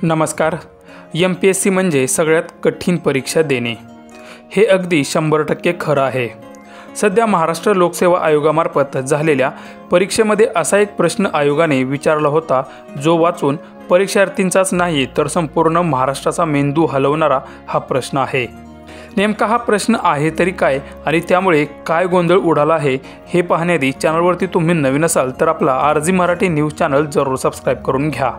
नमस्कार. MPSC म्हणजे सगळ्यात कठीण परीक्षा देणे, हे अगदी 100% खरं आहे. सध्या महाराष्ट्र लोकसेवा आयोगामार्फत झालेल्या परीक्षेमध्ये असा एक प्रश्न आयोगाने विचारला होता, जो वाचून परीक्षार्थींचाच नाही तर संपूर्ण महाराष्ट्राचा मेंदू हलवणारा हा प्रश्न आहे. नेमका हा प्रश्न आहे तरी काय आणि त्यामुळे काय गोंधळ उडाला आहे हे पाहण्याआधी चॅनलवरती तुम्ही नवीन असाल तर आपला RG मराठी न्यूज चॅनल जरूर सबस्क्राईब करून घ्या.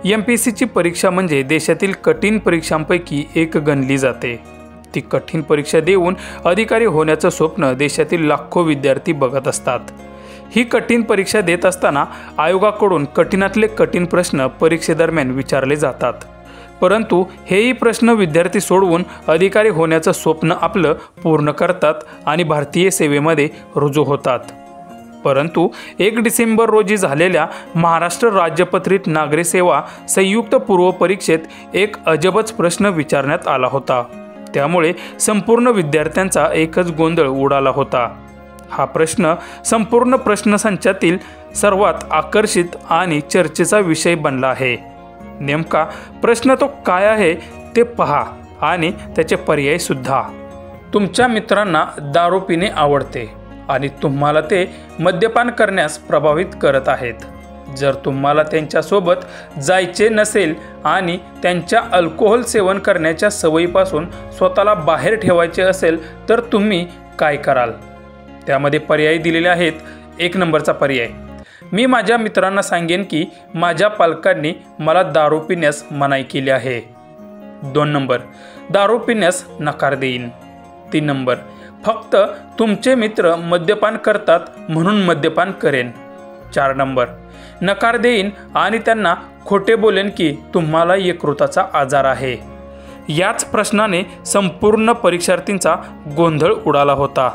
MPSCची परीक्षा म्हणजे देशातील कठीण परीक्षांपैकी एक गणली जाते. ती कठीण परीक्षा देऊन अधिकारी होण्याचं स्वप्न देशातील लाखो विद्यार्थी बघत असतात. ही कठीण परीक्षा देत असताना आयोगाकडून कठीणातले कठीण प्रश्न परीक्षेदरम्यान विचारले जातात. परंतु हेही प्रश्न विद्यार्थी सोडवून अधिकारी होण्याचं स्वप्न आपलं पूर्ण करतात आणि भारतीय सेवेमध्ये रुजू होतात. परंतु 1 डिसेंबर रोजी झालेल्या महाराष्ट्र राज्यपत्रित नागरी सेवा संयुक्त पूर्व परीक्षेत एक अजबच प्रश्न विचारण्यात आला होता. त्यामुळे संपूर्ण विद्यार्थ्यांचा एकच गोंधळ उडाला होता. हा प्रश्न संपूर्ण प्रश्नसंचातील सर्वात आकर्षित आणि चर्चेचा विषय बनला आहे. नेमका प्रश्न तो काय आहे ते पहा आणि त्याचे पर्याय सुद्धा. तुमच्या मित्रांना दारू पिणे आवडते आणि तुम्हाला ते मद्यपान करण्यास प्रभावित करत आहेत. जर तुम्हाला त्यांच्यासोबत जायचे नसेल आणि त्यांच्या अल्कोहोल सेवन करण्याच्या सवयीपासून स्वतःला बाहेर ठेवायचे असेल तर तुम्ही काय कराल? त्यामध्ये पर्याय दिलेले आहेत. 1 नंबरचा पर्याय, मी माझ्या मित्रांना सांगेन की माझ्या पालकांनी मला दारू पिण्यास मनाई केली आहे. 2 नंबर, दारू पिण्यास नकार देईन. 3 नंबर, फक्त तुमचे मित्र मद्यपान करतात म्हणून मद्यपान करेन. 4 नंबर, नकार देईन आणि त्यांना खोटे बोलेन की तुम्हाला यकृताचा आजार आहे. याच प्रश्नाने संपूर्ण परीक्षार्थींचा गोंधळ उडाला होता.